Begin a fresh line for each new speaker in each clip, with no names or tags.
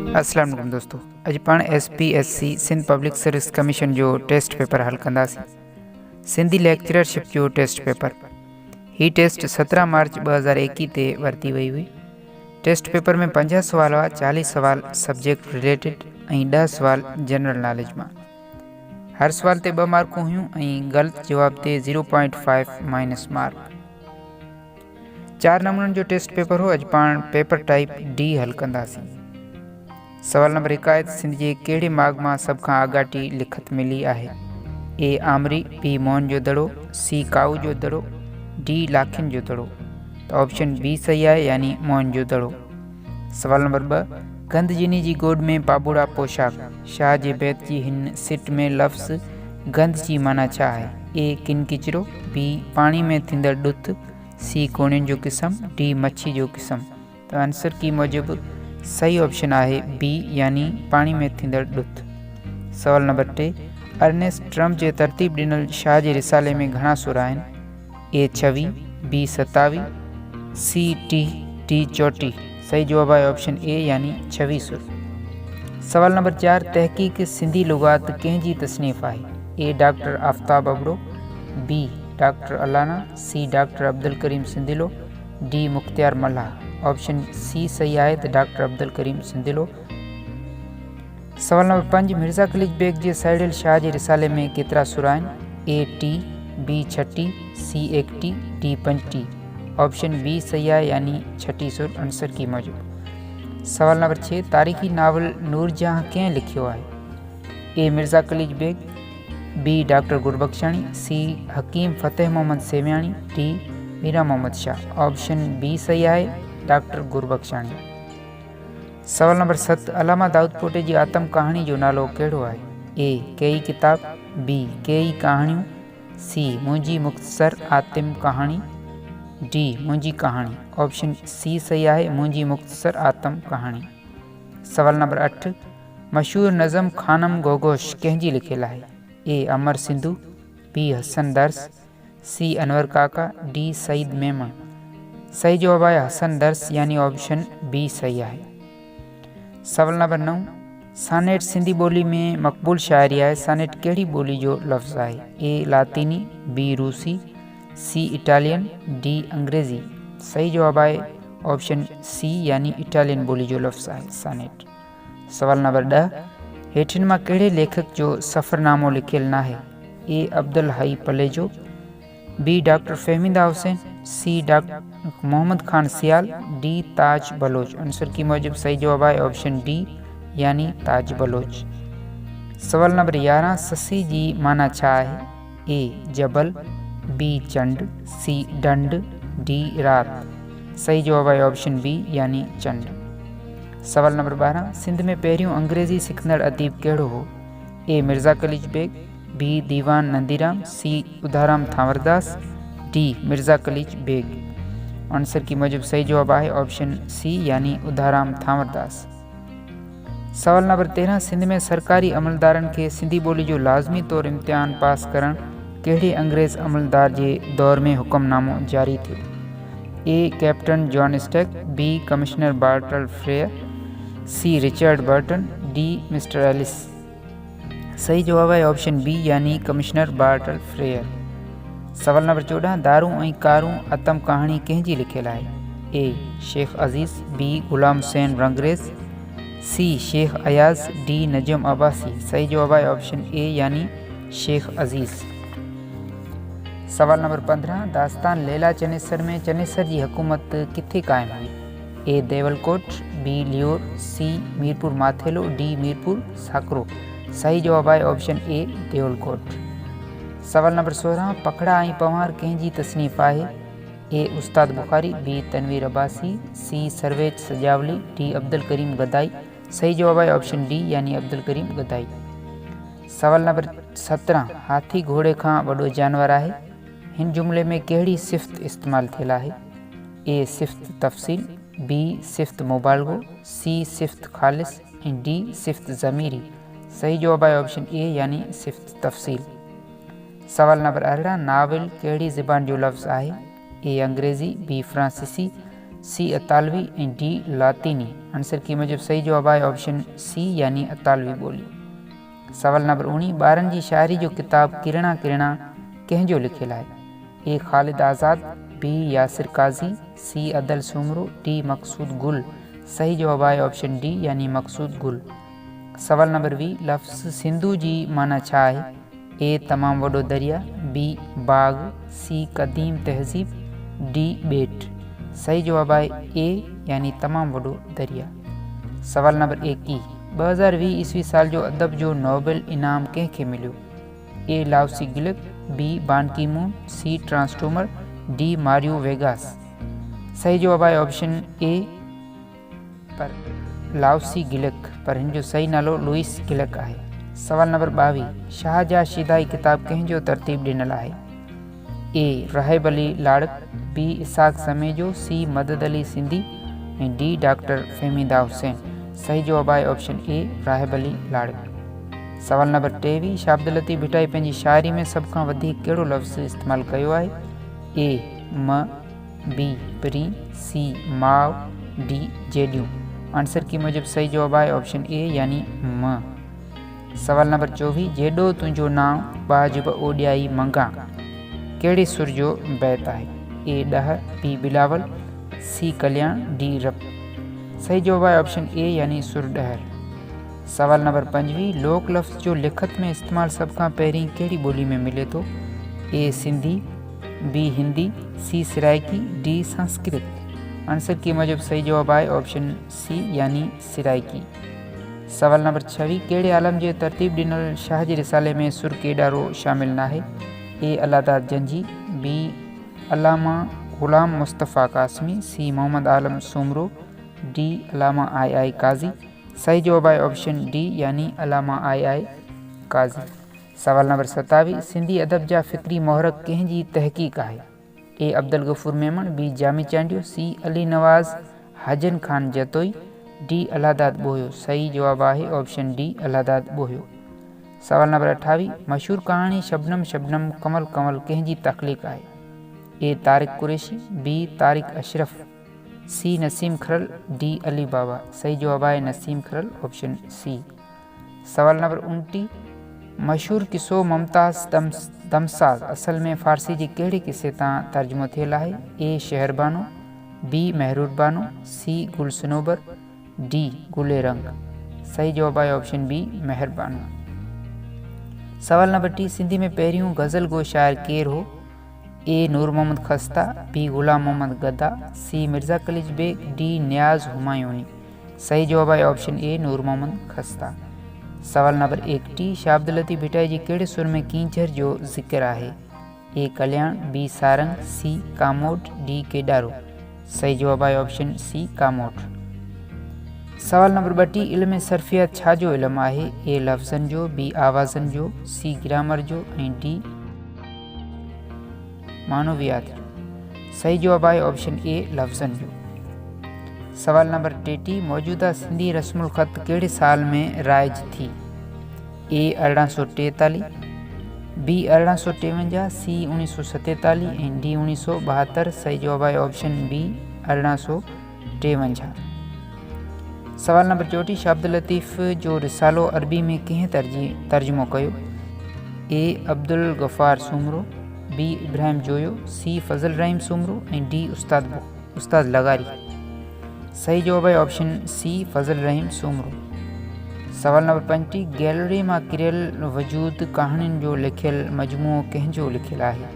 अस्सलाम वालेकुम दोस्तों। अज पाण SPSC Sindh public service commission जो टेस्ट पेपर हल कंदासीं। सिंधी लेक्चरशिप जो टेस्ट पेपर ही टेस्ट 17 मार्च 2021 ते वरती वई हुई। टेस्ट पेपर में 50 सवाल हुआ, 40 सवाल सब्जेक्ट रिलेटेड ऐं 10 सवाल जनरल नॉलेज में। हर सवाल ते 2 मार्कूं हुयूं ऐं ग़लत जवाब ते 0.5 माइनस मार्क। 4 नमूनन जो टेस्ट पेपर हो। अज पाण पेपर टाइप D हल कंदासीं। सवाल नंबर 1 सिंध जे कहिड़े माग में सब खां आगाटी लिखत मिली आहे? ए आमरी, बी मोहन जो दड़ो, सी काऊ जो दड़ो, डी लाखिन जो दड़ो। तो ऑप्शन बी सही है, यानी मोहन जो दड़ो। सवाल नंबर 2 गंदजिनी जी गोद में पाबूड़ा पोशाक शाह जे बैत जी हिन सिट में लफ्ज़ गंद जी माना छा है? ए किन किचरो, बी पानी में थींदड़ ॾुथ, सी कोणियुनि जो क़िस्म, डी मच्छी जो क़िस्म। तो आंसर की मूजिब सही ऑप्शन है बी, यानी पानी में थींदड़ ॾुथ। सवाल नंबर 3 अर्नेस्ट ट्रम्प जे तरतीब ॾिनल शाह जे रिसाले में घणा सुर आहिनि? ए 26, बी 27, सी 30, डी 34। सही जवाब है ऑप्शन ए, यानी 26 सुर। सवाल नंबर 4 तहकीक सिंधी लुगात कंहिंजी तसनीफ़ आहे? A doctor Aftab Abro, B doctor Allana, C doctor Abdul Karim Sindhilo, D Mukhtiar Malha. Option C सही है, तो डॉक्टर अब्दुल करीम सिंधिलो। सवाल नंबर 5 मिर्ज़ा खलीज बेग जे साइडियल शाह जे रिसाले में केतिरा सुर आहिनि? A 30, B 36, C 81, D 35। Option B सही है, यानी 36 सुर आंसर की मूजिब। सवाल नंबर 6 तारीख़ी नावल नूरजहाँ कंहिं लिखियो आहे? A Mirza Qaleech Beg, B doctor Gurbakhshani, C Hakim Fateh Mohammad सेमियाणी, D Mira Mohammad Shah. Option B सही है, डॉक्टर गुरबख्शानी। सवाल नंबर 7 अलामा दाऊद पोटे जी आतम कहानी जो नालो कहिड़ो आहे? ए कई किताब, बी कई कहानियूं, सी मुंहिंजी मुख़्तसर आतिम कहानी, डी मुंहिंजी कहानी। ऑप्शन सी सही है, मुंहिंजी मुख़्तसर आतम कहानी। सवाल नंबर 8 मशहूर नज़म खानम गोगोश कंहिंजी लिखियल आहे? ए अमर सिंधु, बी हसन दर्स, सी अनवर काका, डी सईद मेमन। सही जवाब है हसन दर्स, यानी ऑप्शन बी सही है। सवाल नंबर 9 सानेट सिंधी बोली में मकबूल शायरी है। सानेट कहिड़ी बोली जो लफ्ज़ है? ए लातीनी, बी रूसी, सी इटालियन, डी अंग्रेज़ी। सही जवाब है ऑप्शन सी, यानी इटालियन बोली जो लफ्ज़ है सानेट। सवाल नंबर 10 हेठिन मां कहिड़े लेखक जो सफ़रनामो लिखियल न है? A Abdul Hai Palejo, B doctor Fahmida Hussain, C doctor Mohammad Khan Sial, D Taj Baloch. Answer key मूजिब सही जवाब है ऑप्शन डी, यानी ताज बलोच। सवाल नंबर 11 ससी जी माना छा है? ए जबल, बी चंड, सी डंड, डी रात। सही जवाब है ऑप्शन बी, यानी चंड। सवाल नंबर 12 सिंध में पहिरियों अंग्रेज़ी सिखंदड़ अदीब कहिड़ो हो? A Mirza Qaleech Beg, B Diwan Nandiram, C Udharam Thavardas, D Mirza Qaleech Beg. Answer key मूजिब सही जवाब है ऑप्शन सी, यानी उधाराम थावरदास। सवाल नंबर 13 सिंध में सरकारी अमलदारन के सिंधी बोली जो लाजमी तौर इम्तिहान पास करण कहिड़े अंग्रेज़ अमलदार जे दौर में हुक्मनामो जारी थियो? A captain John Stack, B commissioner Bartle Frere, C Richard Burton, D mister Ellis. सही जवाब है ऑप्शन बी, यानी कमिश्नर बार्टल फ्रेयर। सवाल नंबर 14 दारू ऐं कारूं आतम कहानी कंहिंजी लिखियल आहे? ए शेख अज़ीज़, B Ghulam Hussain Rangrez, C Sheikh Ayaz, D नजम अब्बासी। सही जवाब है ऑप्शन ए, यानी शेख अज़ीज़। सवाल नंबर 15 दास्तान लैला चनेसर में चनेसर जी हुकूमत किथे क़ाइम हुई? ए देवलकोट, B लियोर, C Mirpur Mathelo, D Mirpur साकरो। सही जवाब है ऑप्शन ए देवलकोट। सवाल नंबर 16 पखड़ा ऐं पवार कंहिंजी तसनीफ़ आहे? A Ustad Bukhari, B Tanveer Abbasi, C Sarwech Sajawali, D Abdul Karim Gadai. सही जवाब है ऑप्शन डी, यानी अब्दुल करीम गदाई। सवाल नंबर 17 हाथी घोड़े खां वॾो जानवर आहे। हिन जुमिले में कहिड़ी सिफ़त इस्तेमाल थियल आहे? ए सिफ़त तफ़सील, बी सिफ़त मुबालगो, सी सिफ़त ख़ालिस, ऐं डी सिफ़त ज़मीरी। सही जवाब है ऑप्शन ए, यानी सिफ़त तफ़सील। सवाल नंबर 18 नाविल कहिड़ी ज़बान जो लफ्ज़ आहे? ए अंग्रेज़ी, बी फ्रांसीसी, सी अतालवी ऐं डी लातीनी। आंसर की मुजिब सही जवाब आहे ऑप्शन सी यानी अतालवी ॿोली। सवाल नंबर 19 ॿारनि जी शाइरी जो किताब किरणा किरणा कंहिंजो लिखियलु आहे? ए ख़ालिद आज़ाद, बी यासिर काज़ी, सी अदल सुमरो, डी मक़सूद गुल। सही जवाब आहे ऑप्शन डी यानी मक़सूद गुल। सवाल नंबर 20 लफ़्ज़ सिंधु जी माना छा आहे? ए तमामु वॾो दरिया, बी बाग़, सी क़दीम तहज़ीब, डी ॿेट। सही जवाब आहे ए यानी तमामु वॾो दरिया। सवाल नंबर 21 2020 ईस्वी साल जो अदब जो नोबेल इनाम कंहिंखे मिलियो? ए लाउसी गिलक, बी बान की मून, सी ट्रांसटोमर, डी मारियो वेगास। सही जवाब आहे ऑप्शन ए पर लाउसी गिलक, पर हिन जो सही नालो लुइस गिलक आहे। सवाल नंबर 22 शाहजहाँ शिदाई किताब कंहिंजो तरतीब ॾिनल आहे? ए राहिब अली लाड़क, बी इसाक समेजो, सी मदद अली सिंधी ऐं डी डॉक्टर फहमीदा हुसैन। सही जवाब आहे ऑप्शन ए राहिब अली लाड़क। सवाल नंबर 23 शाह अब्दुल लतीफ़ भिटाई पंहिंजी शाइरी में सभ खां वधीक कहिड़ो लफ़्ज़ इस्तेमालु कयो आहे? ए म, बी परी, सी माव, डी जेडियूं। आंसर की मुजिब सही जवाब आहे ऑप्शन ए यानी म। सवाल नंबर 24 जेॾो तुंहिंजो नाव बाजिब ओॾियाई मंगा कहिड़े सुर जो बैत आहे? ए ॾह, बी बिलावल, सी कल्याण, डी रब। सही जवाब आहे ऑप्शन ए यानी सुर ॾहर। सवाल नंबर 25 लोक लफ़्ज़ जो लिखत में इस्तेमालु सभ खां पहिरीं कहिड़ी ॿोली में मिले थो? A Sindhi, B Hindi, C Siraiki, D Sanskrit. Answer key मुजिब सही जवाब आहे ऑप्शन सी यानी सिराइकी। सवाल नंबर 26 कहिड़े आलम जे तरतीब ॾिनल शाह जे रिसाले में सुर केॾारो शामिल नाहे? ए अलादाद जंजी, बी अलामा ग़ुलाम मुस्तफ़ा कासमी, सी मोहम्मद आलम सुमरो, डी अलामा आई आई काज़ी। सही जवाब आहे ऑप्शन डी यानी अलामा आई आई काज़ी। सवाल नंबर 27 सिंधी अदब जा फ़िक्री मोहरक कंहिंजी तहक़ीक़ आहे? ए अब्दुल गफ़ूर मेमन, बी जामी चांडियो, सी अली नवाज़ हाजन खान जतोई, डी अलादाद ॿोहियो। सही जवाब आहे ऑप्शन डी अलादाद ॿोहियो। सवाल नंबर 28 मशहूर कहाणी शबनम शबनम कमल कमल कंहिंजी तख़लीक़ आहे? ए तारिक कुरैशी, बी तारिक अशरफ, सी नसीम खरल, डी अली बाबा। सही जवाब आहे नसीम खरल ऑप्शन सी। सवाल नंबर 29 मशहूर किस्सो मुमताज़ दमसाज़ असल में फ़ारसी जी कहिड़े किस्से तां तर्जुमो थियल आहे? ए शहरबानो, बी महरूर बानो, सी गुल सनोबर, डी गुले रंग। सही जवाब आहे ऑप्शन बी महरबानो। सवाल नंबर 30 सिंधी में पहिरियों गज़ल गो शाइर केरु हो? ए नूर मोहम्मद खस्ता, बी गुलाम मोहम्मद गद्दा, सी मिर्ज़ा कलीज बेग, डी नियाज़ हुमायूनी। सही जवाब आहे ऑप्शन ए नूर मोहम्मद खस्ता। सवाल नंबर 31 शाह अब्दुल लतीफ़ भिटाई जी कहिड़े सुर में कींचर जो ज़िक्र आहे? ए कल्याण, B Sarang, C Kamot, D केॾारो। सही जवाब आहे ऑप्शन सी कामोट। सवाल नंबर 32 इल्म सर्फियत छा जो इल्मु आहे? ए लफ़्ज़नि जो, बी आवाज़नि जो, सी ग्रामर जो ऐं डी मानवियात। सही जवाब आहे ऑप्शन ए लफ़्ज़नि जो। सवाल नंबर 33 मौजूदा सिंधी रस्मुल ख़त कहिड़े साल में राइज थी? ए 1843, बी 1853, सी 1947 ऐं डी 1972। सही जवाब आहे ऑप्शन बी 1853। सवाल नंबर 34 शाह अब्दुल लतीफ़ जो रिसालो अरबी में कंहिं तर्जुमो कयो? ए अब्दुल गफ़ार सुमरो, बी इब्राहिम जोयो, सी फज़ल रहीम सुमरो ऐं डी उस्ताद लगारी। सही जवाब आहे ऑप्शन सी फज़ल रहीम सुमरो। सवाल नंबर 35 गैलरी मां किरियल वजूद कहाणियुनि जो लिखियल मजमूओ कंहिंजो लिखियलु आहे?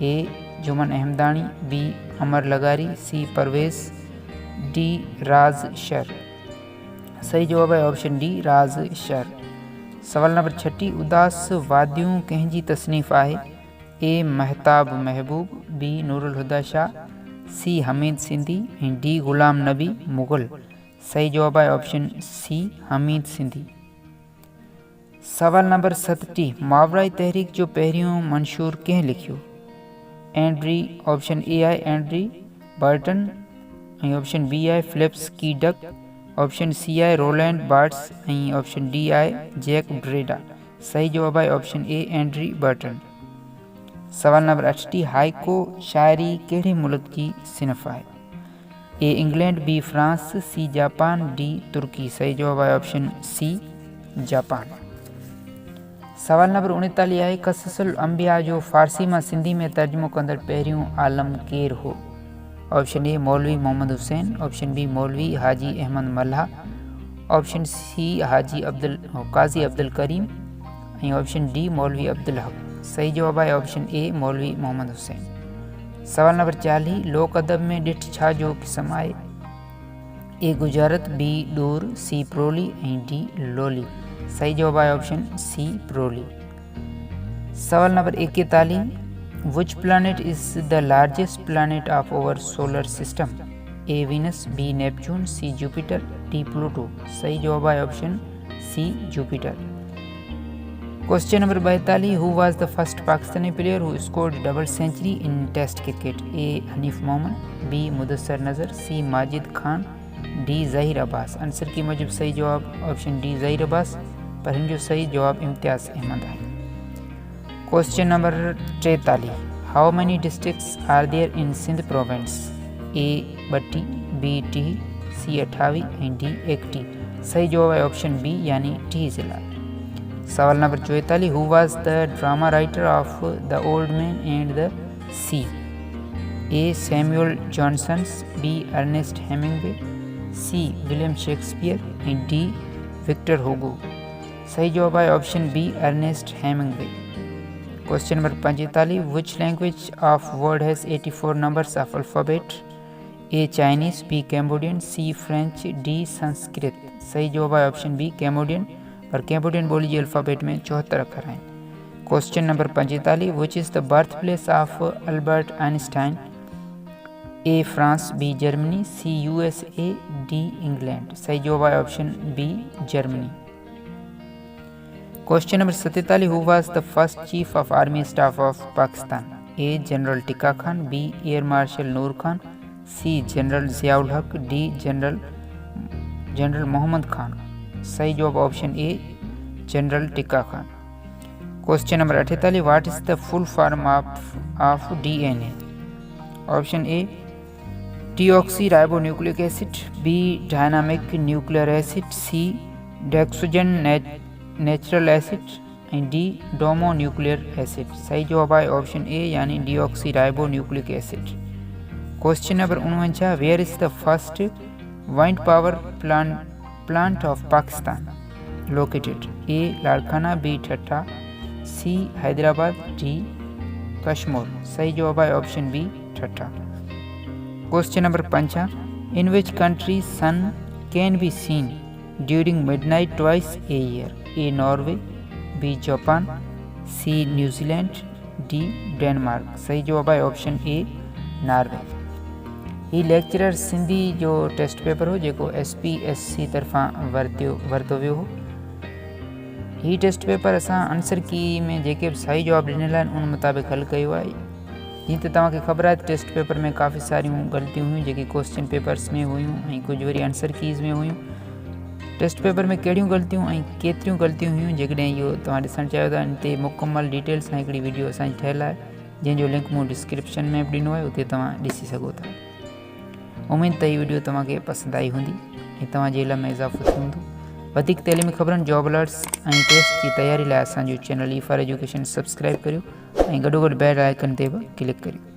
ए जुमन अहमदाणी, बी अमर लगारी, सी परवेज़, डी राज़ शर। सही जवाब आहे ऑप्शन डी राज़ शर। सवाल नंबर 36 उदास वादियूं कंहिंजी तसनीफ़ आहे? ए महताब महबूब, बी नूरुल हुदा शाह, सी हमीद सिंधी ऐं डी ग़ुलाम नबी मुग़ल। सही जवाब आहे ऑप्शन सी हमीद सिंधी। सवाल नंबर 37 मावराई तहरीक जो पहिरियों मंशूर कंहिं लिखियो? एंड्री ऑप्शन ए आहे एंड्री बर्टन ऐं ऑप्शन बी आहे फिलिप्स की डक, ऑप्शन सी आहे रोलैंड बार्ट्स ऐं ऑप्शन डी आहे जैक ब्रेडा। सही जवाब आहे ऑप्शन ए एंड्री बर्टन। सवाल नंबर 38 हाइको शाइरी कहिड़े मुल्क जी सिनफ़ आहे? A England, B France, C Japan, D तुर्की। सही जवाब है ऑप्शन सी जापान। सवाल नंबर 39 है क़ससुल अंबिया जो फारसी में सिंधी में तर्जुमो कंदड़ पहिरियों आलम केर हो। ऑप्शन ए मौलवी मोहम्मद हुसैन, ऑप्शन बी मौलवी हाजी अहमद मल्हा, ऑप्शन सी काजी अब्दुल करीम ऐं ऑप्शन डी मौलवी अब्दुल हक। सही जवाब है ऑप्शन ए मौलवी मोहम्मद हुसैन। सवाल नंबर 40 लोक अदब में डिठ छा जो क़िस्म आहे। ए गुजारत, बी डूर, सी प्रोली ऐं डी लोली। सही जवाब है ऑप्शन सी प्रोली। सवाल number 41 which planet is the largest planet of our solar system. A Venus, B Neptune, C Jupiter, D Pluto. सही जवाब है option C Jupiter. Question number 42 who was the first Pakistani player who scored double century in test cricket. A Hanif Mohammad, B Mudassar Nazar, C Majid Khan, D Zaheer Abbas. Answer key मुजिब सही जवाब option D Zaheer Abbas, पर हिन जो सही जवाब इम्तियाज़ अहमद है। Question number 43 how many districts are there in Sindh province. A 32, B 30, C 28 ऐं डी 81। सही जवाब है ऑप्शन बी यानी 30 ज़िला। सवाल number 44 who was the drama writer of the old man and the sea. A Samuel Johnson, B Ernest Hemingway, C William Shakespeare and D Victor Hugo. सही जवाब है option B Ernest Hemingway. Question number 45 which language of word has 84 numbers of alphabet. A Chinese, B Cambodian, C French, D Sanskrit. सही जवाब है option B Cambodian, पर Cambodian बोली जी alphabet में 74 अखर हैं। Question number 45 which is the birth place of Albert Einstein. A France, B Germany, C USA, D England. सही जवाब है option B Germany. Question number 47 who was the first chief of army staff of Pakistan. A general Tikka Khan, B air marshal Noor Khan, C general Ziaul Haq, D general Mohammad Khan. सही जवाब option A general Tikka Khan. Question number 48 what is the full form of DNA। Option A deoxyribonucleic acid, B dynamic nuclear acid, C dexogen natural acid and D domo nuclear acid. सही जवाब है option A यानी deoxyribonucleic acid. Question number 49 where is the first wind power plant of Pakistan located. A Larkana, B Thatta, C Hyderabad, D Kashmir. सही जवाब है option B Thatta. Question number 50 in which country sun can be seen during midnight twice a year. A Norway, B Japan, C New Zealand, D Denmark. सही जवाब है option A Norway. ही lecturer Sindhi जो test paper हो जो SPSC तरफा वरतो वियो हो। ही टेस्ट पेपर असां आंसर की में जेके भी सही जवाब ॾिनल आहिनि उन मुताबिक़ हल कयो आहे। जीअं त तव्हांखे ख़बर आहे टेस्ट पेपर में काफ़ी सारियूं ग़लतियूं हुयूं जेकी क्वेश्चन पेपर्स में हुयूं ऐं कुझु वरी आंसर कीज़ में हुयूं। टेस्ट पेपर में कहिड़ियूं ग़लतियूं ऐं केतिरियूं ग़लतियूं हुयूं जेकॾहिं इहो तव्हां ॾिसणु चाहियो था इन ते मुकमल डिटेल सां हिकिड़ी वीडियो असांजी ठहियलु आहे जंहिंजो लिंक मूं डिस्क्रिप्शन में बि ॾिनो आहे, उते तव्हां ॾिसी सघो था। उमेद त हीअ वीडियो तव्हांखे पसंदि आई हूंदी ऐं तव्हांजे इल्म में इज़ाफ़ो थी हूंदो। वधीक तइलीमी ख़बरनि, जॉब अलर्ट्स ऐं टेस्ट जी तयारी लाइ असांजो चैनल E4 एजुकेशन सब्सक्राइब करियो ऐं गॾोगॾु बेल आइकन ते बि क्लिक करियो।